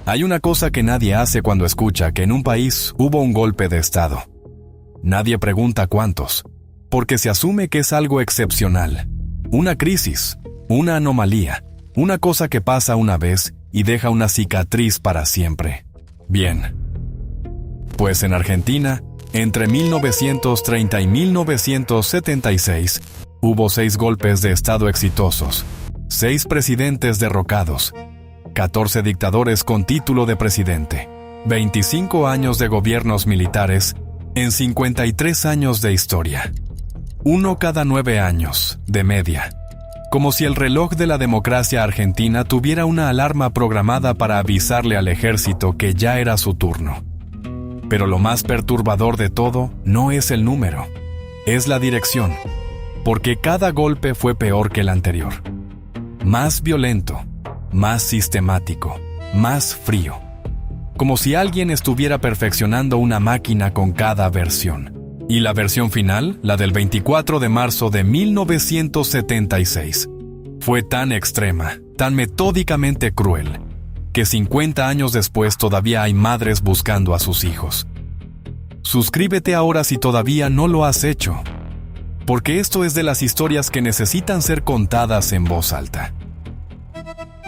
Hay una cosa que nadie hace cuando escucha que en un país hubo un golpe de Estado. Nadie pregunta cuántos, porque se asume que es algo excepcional, una crisis, una anomalía, una cosa que pasa una vez y deja una cicatriz para siempre. Bien. Pues en Argentina, entre 1930 y 1976, hubo 6 golpes de Estado exitosos, 6 presidentes derrocados, 14 dictadores con título de presidente, 25 años de gobiernos militares en 53 años de historia. 1 cada 9 años, de media. Como si el reloj de la democracia argentina tuviera una alarma programada para avisarle al ejército que ya era su turno. Pero lo más perturbador de todo no es el número, es la dirección, porque cada golpe fue peor que el anterior. Más violento, más sistemático, más frío. Como si alguien estuviera perfeccionando una máquina con cada versión. Y la versión final, la del 24 de marzo de 1976, fue tan extrema, tan metódicamente cruel, que 50 años después todavía hay madres buscando a sus hijos. Suscríbete ahora si todavía no lo has hecho, porque esto es de las historias que necesitan ser contadas en voz alta.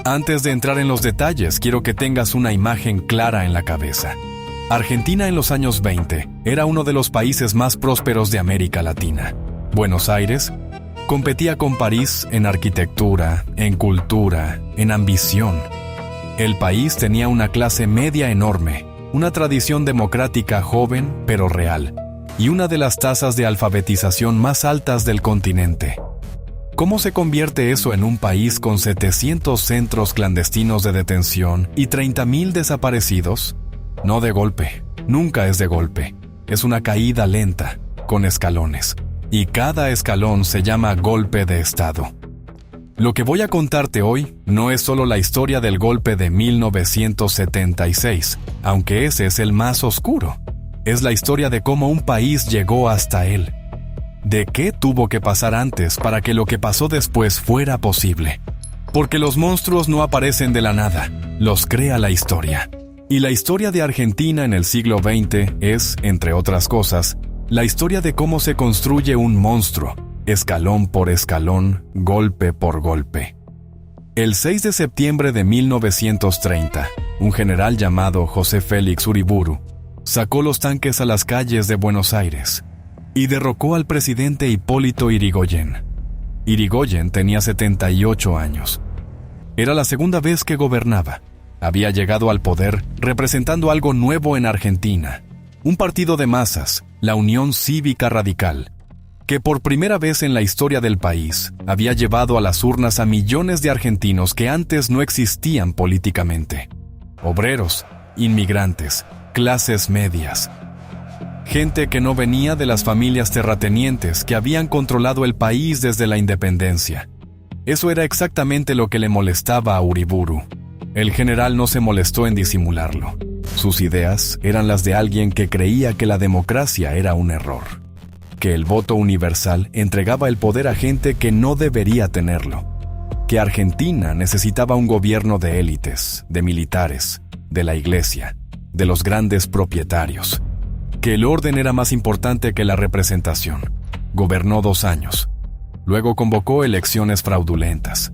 Antes de entrar en los detalles, quiero que tengas una imagen clara en la cabeza. Argentina en los años 20 era uno de los países más prósperos de América Latina. Buenos Aires competía con París en arquitectura, en cultura, en ambición. El país tenía una clase media enorme, una tradición democrática joven pero real, y una de las tasas de alfabetización más altas del continente. ¿Cómo se convierte eso en un país con 700 centros clandestinos de detención y 30,000 desaparecidos? No de golpe, nunca es de golpe. Es una caída lenta, con escalones. Y cada escalón se llama golpe de Estado. Lo que voy a contarte hoy no es solo la historia del golpe de 1976, aunque ese es el más oscuro. Es la historia de cómo un país llegó hasta él. ¿De qué tuvo que pasar antes para que lo que pasó después fuera posible? Porque los monstruos no aparecen de la nada, los crea la historia. Y la historia de Argentina en el siglo XX es, entre otras cosas, la historia de cómo se construye un monstruo, escalón por escalón, golpe por golpe. El 6 de septiembre de 1930, un general llamado José Félix Uriburu sacó los tanques a las calles de Buenos Aires y derrocó al presidente Hipólito Yrigoyen. Yrigoyen tenía 78 años. Era la segunda vez que gobernaba. Había llegado al poder representando algo nuevo en Argentina, un partido de masas, la Unión Cívica Radical, que por primera vez en la historia del país había llevado a las urnas a millones de argentinos que antes no existían políticamente. Obreros, inmigrantes, clases medias. Gente que no venía de las familias terratenientes que habían controlado el país desde la independencia. Eso era exactamente lo que le molestaba a Uriburu. El general no se molestó en disimularlo. Sus ideas eran las de alguien que creía que la democracia era un error, que el voto universal entregaba el poder a gente que no debería tenerlo, que Argentina necesitaba un gobierno de élites, de militares, de la iglesia, de los grandes propietarios, que el orden era más importante que la representación. Gobernó 2 años. Luego convocó elecciones fraudulentas.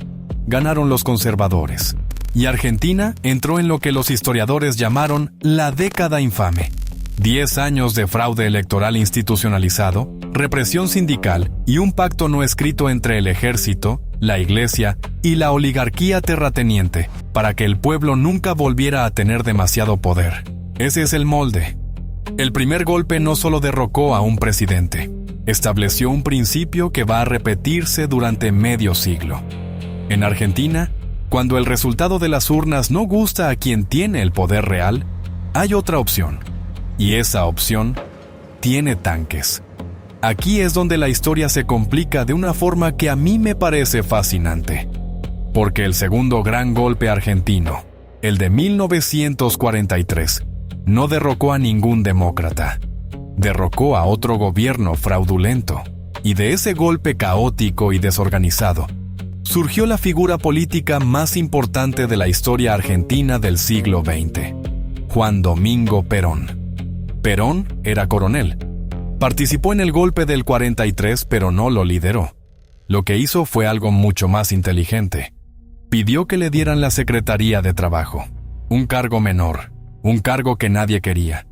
Ganaron los conservadores. Y Argentina entró en lo que los historiadores llamaron la década infame. 10 años de fraude electoral institucionalizado, represión sindical y un pacto no escrito entre el ejército, la iglesia y la oligarquía terrateniente para que el pueblo nunca volviera a tener demasiado poder. Ese es el molde. El primer golpe no solo derrocó a un presidente, estableció un principio que va a repetirse durante medio siglo. En Argentina, cuando el resultado de las urnas no gusta a quien tiene el poder real, hay otra opción. Y esa opción tiene tanques. Aquí es donde la historia se complica de una forma que a mí me parece fascinante. Porque el segundo gran golpe argentino, el de 1943, no derrocó a ningún demócrata. Derrocó a otro gobierno fraudulento. Y de ese golpe caótico y desorganizado, surgió la figura política más importante de la historia argentina del siglo XX, Juan Domingo Perón. Perón era coronel. Participó en el golpe del 43, pero no lo lideró. Lo que hizo fue algo mucho más inteligente. Pidió que le dieran la Secretaría de Trabajo, un cargo menor, un cargo que nadie quería.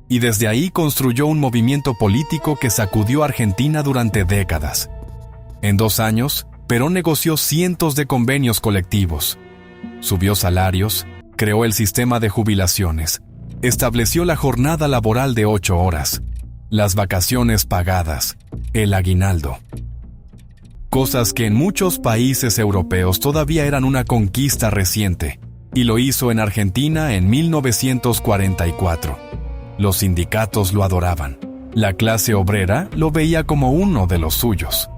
Y desde ahí construyó un movimiento político que sacudió a Argentina durante décadas. En 2 años, Perón negoció cientos de convenios colectivos, subió salarios, creó el sistema de jubilaciones, estableció la jornada laboral de 8 horas, las vacaciones pagadas, el aguinaldo. Cosas que en muchos países europeos todavía eran una conquista reciente, y lo hizo en Argentina en 1944. Los sindicatos lo adoraban. La clase obrera lo veía como uno de los suyos.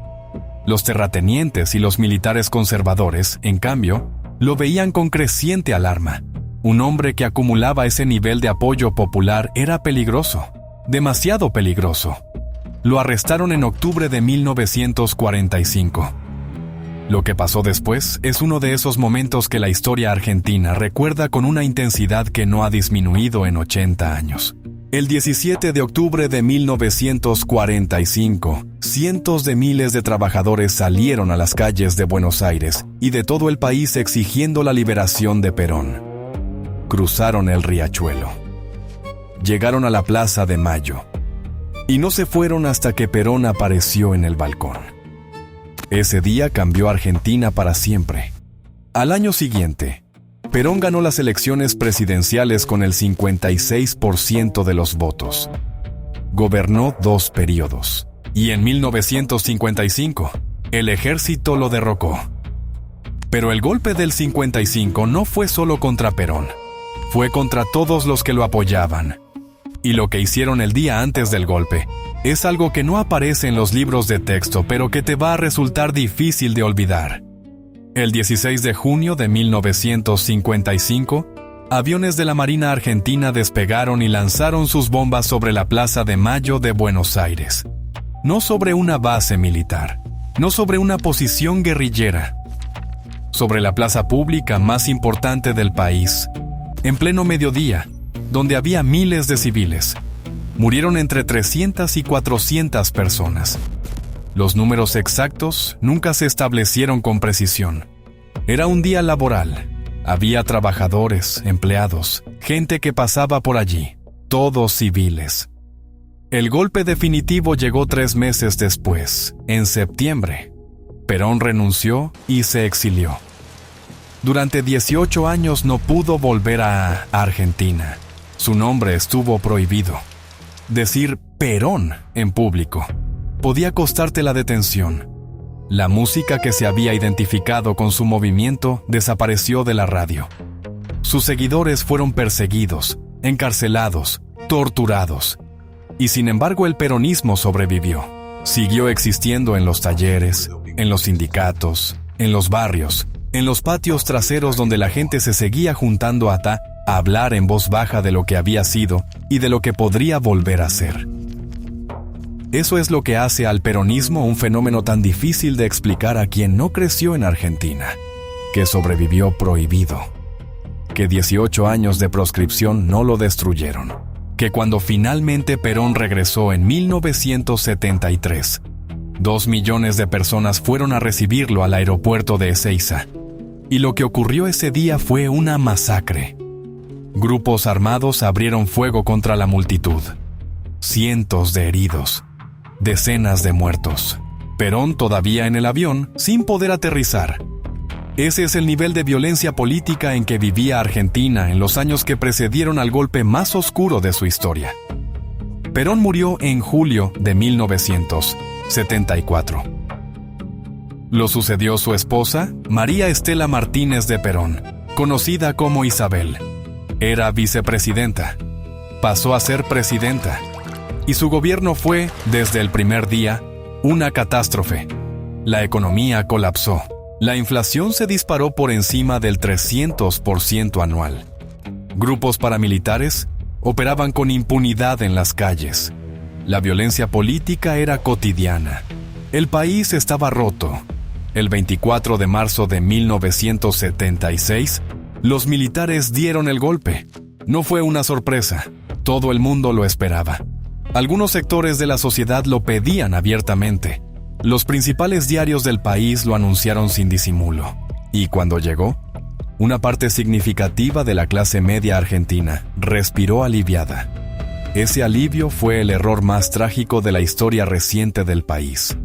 Los terratenientes y los militares conservadores, en cambio, lo veían con creciente alarma. Un hombre que acumulaba ese nivel de apoyo popular era peligroso, demasiado peligroso. Lo arrestaron en octubre de 1945. Lo que pasó después es uno de esos momentos que la historia argentina recuerda con una intensidad que no ha disminuido en 80 años. El 17 de octubre de 1945, cientos de miles de trabajadores salieron a las calles de Buenos Aires y de todo el país exigiendo la liberación de Perón. Cruzaron el riachuelo. Llegaron a la Plaza de Mayo. Y no se fueron hasta que Perón apareció en el balcón. Ese día cambió Argentina para siempre. Al año siguiente, Perón ganó las elecciones presidenciales con el 56% de los votos. Gobernó 2 periodos. Y en 1955, el ejército lo derrocó. Pero el golpe del 55 no fue solo contra Perón. Fue contra todos los que lo apoyaban. Y lo que hicieron el día antes del golpe es algo que no aparece en los libros de texto, pero que te va a resultar difícil de olvidar. El 16 de junio de 1955, aviones de la Marina Argentina despegaron y lanzaron sus bombas sobre la Plaza de Mayo de Buenos Aires. No sobre una base militar, no sobre una posición guerrillera, sobre la plaza pública más importante del país, en pleno mediodía, donde había miles de civiles. Murieron entre 300 y 400 personas. Los números exactos nunca se establecieron con precisión. Era un día laboral. Había trabajadores, empleados, gente que pasaba por allí, todos civiles. El golpe definitivo llegó 3 meses después, en septiembre. Perón renunció y se exilió. Durante 18 años no pudo volver a Argentina. Su nombre estuvo prohibido. Decir Perón en público podía costarte la detención. La música que se había identificado con su movimiento desapareció de la radio. Sus seguidores fueron perseguidos, encarcelados, torturados. Y sin embargo el peronismo sobrevivió. Siguió existiendo en los talleres, en los sindicatos, en los barrios, en los patios traseros donde la gente se seguía juntando a hablar en voz baja de lo que había sido y de lo que podría volver a ser. Eso es lo que hace al peronismo un fenómeno tan difícil de explicar a quien no creció en Argentina, que sobrevivió prohibido, que 18 años de proscripción no lo destruyeron, que cuando finalmente Perón regresó en 1973, 2 millones de personas fueron a recibirlo al aeropuerto de Ezeiza, y lo que ocurrió ese día fue una masacre. Grupos armados abrieron fuego contra la multitud. Cientos de heridos. Decenas de muertos. Perón todavía en el avión, sin poder aterrizar. Ese es el nivel de violencia política en que vivía Argentina en los años que precedieron al golpe más oscuro de su historia. Perón murió en julio de 1974. Lo sucedió su esposa, María Estela Martínez de Perón, conocida como Isabel. Era vicepresidenta. Pasó a ser presidenta. Y su gobierno fue, desde el primer día, una catástrofe. La economía colapsó. La inflación se disparó por encima del 300% anual. Grupos paramilitares operaban con impunidad en las calles. La violencia política era cotidiana. El país estaba roto. El 24 de marzo de 1976, los militares dieron el golpe. No fue una sorpresa, todo el mundo lo esperaba. Algunos sectores de la sociedad lo pedían abiertamente. Los principales diarios del país lo anunciaron sin disimulo. Y cuando llegó, una parte significativa de la clase media argentina respiró aliviada. Ese alivio fue el error más trágico de la historia reciente del país.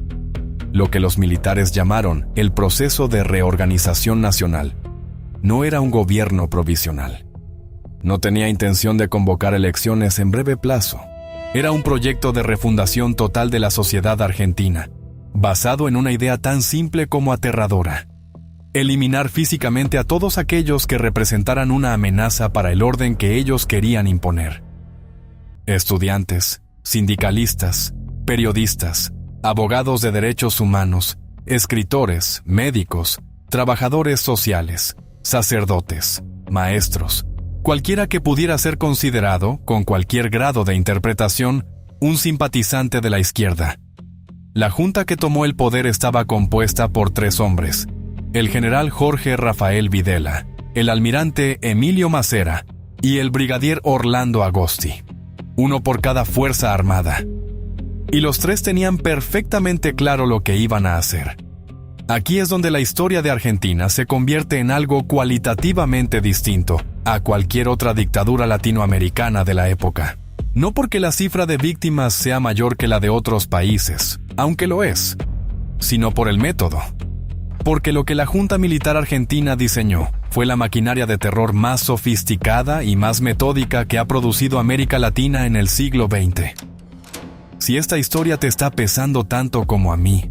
Lo que los militares llamaron el proceso de reorganización nacional no era un gobierno provisional. No tenía intención de convocar elecciones en breve plazo. Era un proyecto de refundación total de la sociedad argentina, basado en una idea tan simple como aterradora: eliminar físicamente a todos aquellos que representaran una amenaza para el orden que ellos querían imponer. Estudiantes, sindicalistas, periodistas, abogados de derechos humanos, escritores, médicos, trabajadores sociales, sacerdotes, maestros, cualquiera que pudiera ser considerado, con cualquier grado de interpretación, un simpatizante de la izquierda. La junta que tomó el poder estaba compuesta por 3 hombres: el general Jorge Rafael Videla, el almirante Emilio Massera y el brigadier Orlando Agosti, uno por cada fuerza armada. Y los 3 tenían perfectamente claro lo que iban a hacer. Aquí es donde la historia de Argentina se convierte en algo cualitativamente distinto a cualquier otra dictadura latinoamericana de la época. No porque la cifra de víctimas sea mayor que la de otros países, aunque lo es, sino por el método. Porque lo que la Junta Militar Argentina diseñó fue la maquinaria de terror más sofisticada y más metódica que ha producido América Latina en el siglo XX. Si esta historia te está pesando tanto como a mí,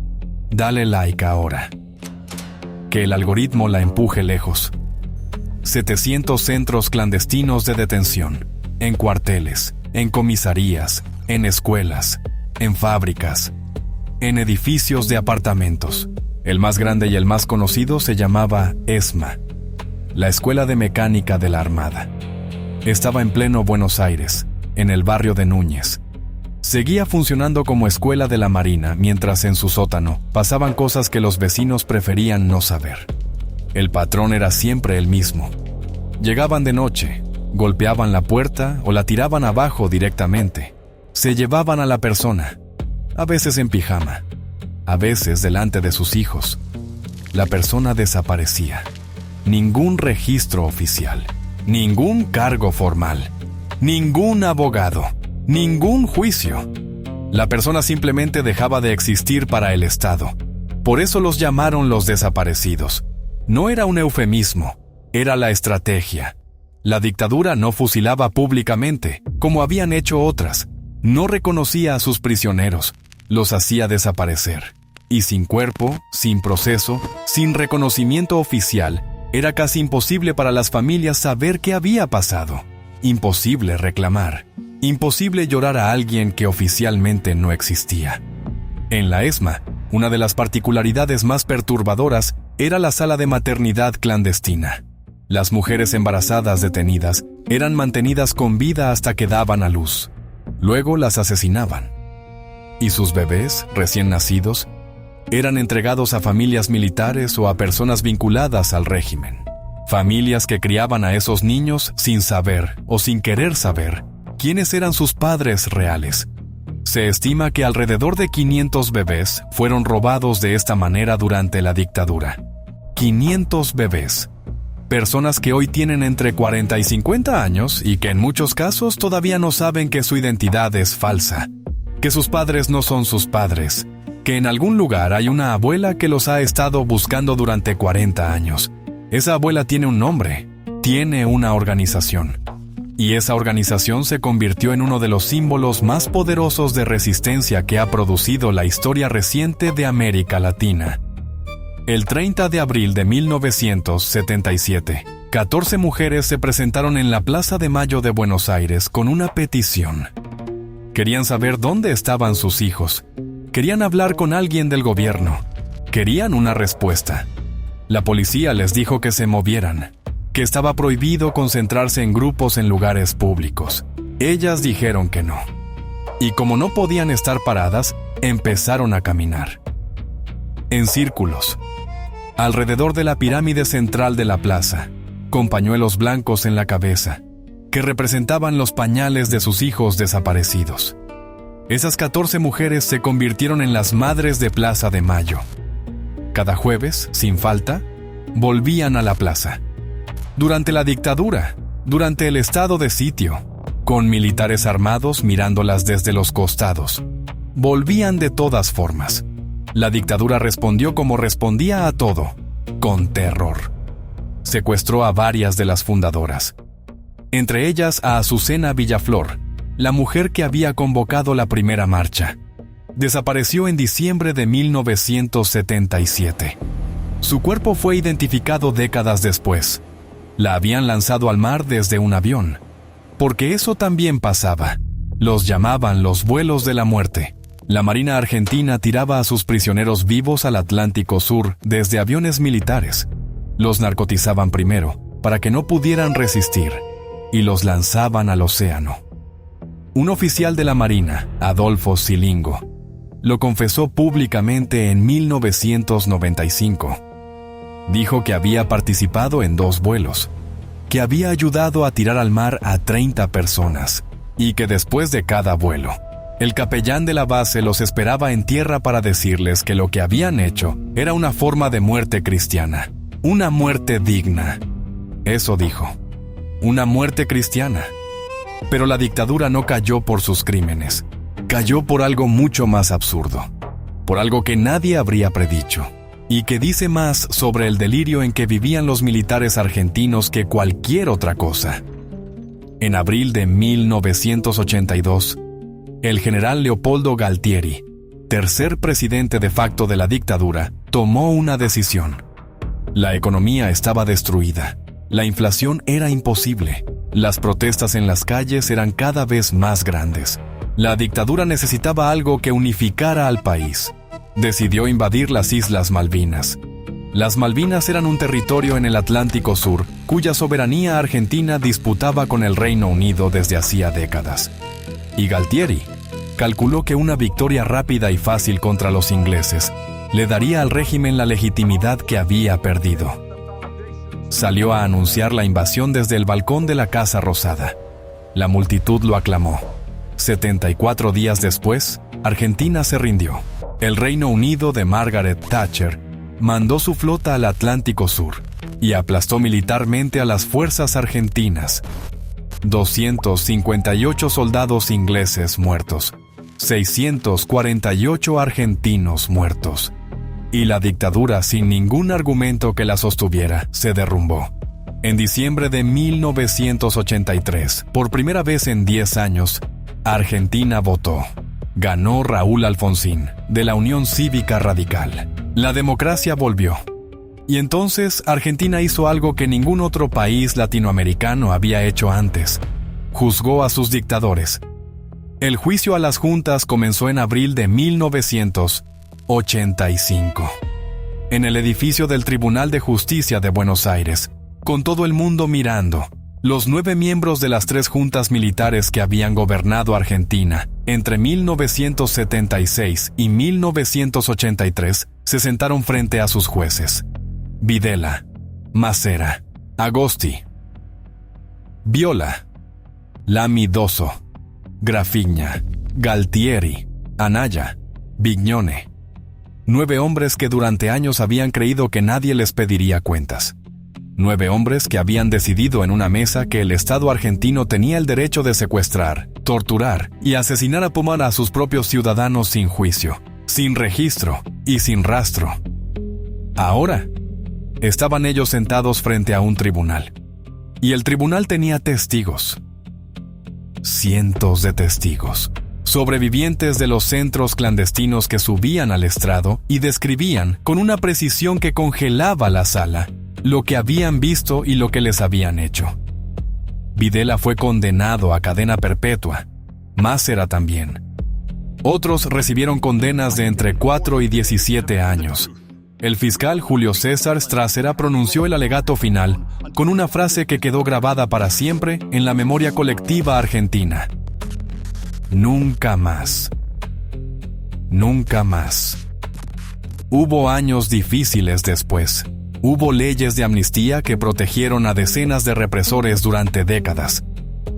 dale like ahora. Que el algoritmo la empuje lejos. 700 centros clandestinos de detención, en cuarteles, en comisarías, en escuelas, en fábricas, en edificios de apartamentos. El más grande y el más conocido se llamaba ESMA, la Escuela de Mecánica de la Armada. Estaba en pleno Buenos Aires, en el barrio de Núñez. Seguía funcionando como escuela de la Marina, mientras en su sótano pasaban cosas que los vecinos preferían no saber. El patrón era siempre el mismo. Llegaban de noche, golpeaban la puerta o la tiraban abajo directamente. Se llevaban a la persona, a veces en pijama, a veces delante de sus hijos. La persona desaparecía. Ningún registro oficial, ningún cargo formal, ningún abogado, ningún juicio. La persona simplemente dejaba de existir para el Estado. Por eso los llamaron los desaparecidos. No era un eufemismo, era la estrategia. La dictadura no fusilaba públicamente, como habían hecho otras. No reconocía a sus prisioneros, los hacía desaparecer. Y sin cuerpo, sin proceso, sin reconocimiento oficial, era casi imposible para las familias saber qué había pasado. Imposible reclamar. Imposible llorar a alguien que oficialmente no existía. En la ESMA, una de las particularidades más perturbadoras era la sala de maternidad clandestina. Las mujeres embarazadas detenidas eran mantenidas con vida hasta que daban a luz. Luego las asesinaban. Y sus bebés, recién nacidos, eran entregados a familias militares o a personas vinculadas al régimen. Familias que criaban a esos niños sin saber o sin querer saber quiénes eran sus padres reales. Se estima que alrededor de 500 bebés fueron robados de esta manera durante la dictadura. 500 bebés. Personas que hoy tienen entre 40 y 50 años y que en muchos casos todavía no saben que su identidad es falsa, que sus padres no son sus padres, que en algún lugar hay una abuela que los ha estado buscando durante 40 años. Esa abuela tiene un nombre, tiene una organización. Y esa organización se convirtió en uno de los símbolos más poderosos de resistencia que ha producido la historia reciente de América Latina. El 30 de abril de 1977, 14 mujeres se presentaron en la Plaza de Mayo de Buenos Aires con una petición. Querían saber dónde estaban sus hijos. Querían hablar con alguien del gobierno. Querían una respuesta. La policía les dijo que se movieran, que estaba prohibido concentrarse en grupos en lugares públicos. Ellas dijeron que no. Y como no podían estar paradas, empezaron a caminar. En círculos, alrededor de la pirámide central de la plaza, con pañuelos blancos en la cabeza, que representaban los pañales de sus hijos desaparecidos. Esas 14 mujeres se convirtieron en las madres de Plaza de Mayo. Cada jueves, sin falta, volvían a la plaza. Durante la dictadura, durante el estado de sitio, con militares armados mirándolas desde los costados, volvían de todas formas. La dictadura respondió como respondía a todo, con terror. Secuestró a varias de las fundadoras, entre ellas a Azucena Villaflor, la mujer que había convocado la primera marcha. Desapareció en diciembre de 1977. Su cuerpo fue identificado décadas después. La habían lanzado al mar desde un avión, porque eso también pasaba. Los llamaban los vuelos de la muerte. La Marina Argentina tiraba a sus prisioneros vivos al Atlántico Sur desde aviones militares. Los narcotizaban primero, para que no pudieran resistir, y los lanzaban al océano. Un oficial de la Marina, Adolfo Silingo, lo confesó públicamente en 1995. Dijo que había participado en 2 vuelos, que había ayudado a tirar al mar a 30 personas, y que después de cada vuelo, el capellán de la base los esperaba en tierra para decirles que lo que habían hecho era una forma de muerte cristiana, una muerte digna. Eso dijo, una muerte cristiana. Pero la dictadura no cayó por sus crímenes, cayó por algo mucho más absurdo, por algo que nadie habría predicho, y que dice más sobre el delirio en que vivían los militares argentinos que cualquier otra cosa. En abril de 1982, el general Leopoldo Galtieri, tercer presidente de facto de la dictadura, tomó una decisión. La economía estaba destruida, la inflación era imposible, las protestas en las calles eran cada vez más grandes. La dictadura necesitaba algo que unificara al país. Decidió invadir las Islas Malvinas. Las Malvinas eran un territorio en el Atlántico Sur, cuya soberanía Argentina disputaba con el Reino Unido desde hacía décadas. Y Galtieri calculó que una victoria rápida y fácil contra los ingleses le daría al régimen la legitimidad que había perdido. Salió a anunciar la invasión desde el balcón de la Casa Rosada. La multitud lo aclamó. 74 días después, Argentina se rindió. El Reino Unido de Margaret Thatcher mandó su flota al Atlántico Sur y aplastó militarmente a las fuerzas argentinas. 258 soldados ingleses muertos, 648 argentinos muertos. Y la dictadura, sin ningún argumento que la sostuviera, se derrumbó. En diciembre de 1983, por primera vez en 10 años, Argentina votó. Ganó Raúl Alfonsín, de la Unión Cívica Radical. La democracia volvió. Y entonces Argentina hizo algo que ningún otro país latinoamericano había hecho antes. Juzgó a sus dictadores. El juicio a las juntas comenzó en abril de 1985. En el edificio del Tribunal de Justicia de Buenos Aires, con todo el mundo mirando, los 9 miembros de las 3 juntas militares que habían gobernado Argentina entre 1976 y 1983 se sentaron frente a sus jueces. Videla, Macera, Agosti, Viola, Lamy Dosso, Grafiña, Galtieri, Anaya, Vignone. 9 hombres que durante años habían creído que nadie les pediría cuentas. 9 hombres que habían decidido en una mesa que el Estado argentino tenía el derecho de secuestrar, torturar y asesinar a pomar a sus propios ciudadanos sin juicio, sin registro y sin rastro. Ahora, estaban ellos sentados frente a un tribunal. Y el tribunal tenía testigos. Cientos de testigos. Sobrevivientes de los centros clandestinos que subían al estrado y describían, con una precisión que congelaba la sala, lo que habían visto y lo que les habían hecho. Videla fue condenado a cadena perpetua. Macera también. Otros recibieron condenas de entre 4 y 17 años. El fiscal Julio César Strássera pronunció el alegato final con una frase que quedó grabada para siempre en la memoria colectiva argentina. Nunca más. Nunca más. Hubo años difíciles después. Hubo leyes de amnistía que protegieron a decenas de represores durante décadas.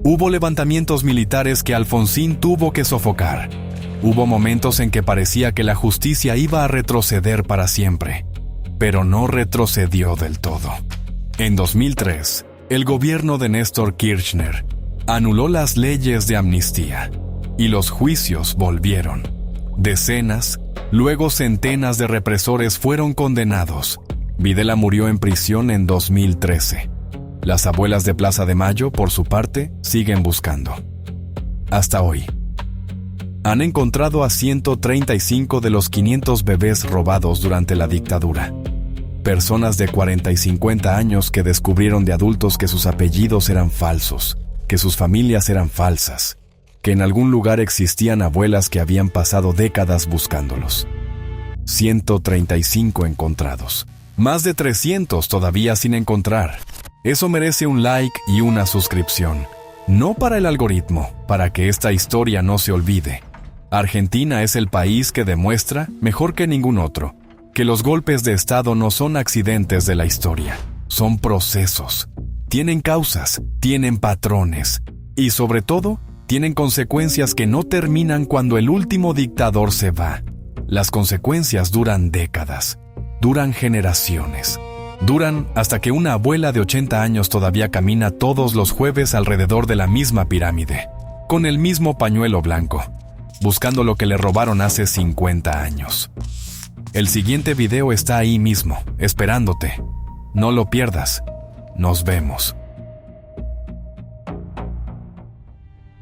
Hubo levantamientos militares que Alfonsín tuvo que sofocar. Hubo momentos en que parecía que la justicia iba a retroceder para siempre, pero no retrocedió del todo. En 2003, el gobierno de Néstor Kirchner anuló las leyes de amnistía y los juicios volvieron. Decenas, luego centenas de represores fueron condenados. Videla murió en prisión en 2013. Las abuelas de Plaza de Mayo, por su parte, siguen buscando. Hasta hoy. Han encontrado a 135 de los 500 bebés robados durante la dictadura. Personas de 40 y 50 años que descubrieron de adultos que sus apellidos eran falsos, que sus familias eran falsas, que en algún lugar existían abuelas que habían pasado décadas buscándolos. 135 encontrados. Más de 300 todavía sin encontrar. Eso merece un like y una suscripción. No para el algoritmo, para que esta historia no se olvide. Argentina es el país que demuestra, mejor que ningún otro, que los golpes de Estado no son accidentes de la historia, son procesos. Tienen causas, tienen patrones y, sobre todo, tienen consecuencias que no terminan cuando el último dictador se va. Las consecuencias duran décadas, duran generaciones, duran hasta que una abuela de 80 años todavía camina todos los jueves alrededor de la misma pirámide, con el mismo pañuelo blanco, buscando lo que le robaron hace 50 años. El siguiente video está ahí mismo, esperándote. No lo pierdas. Nos vemos.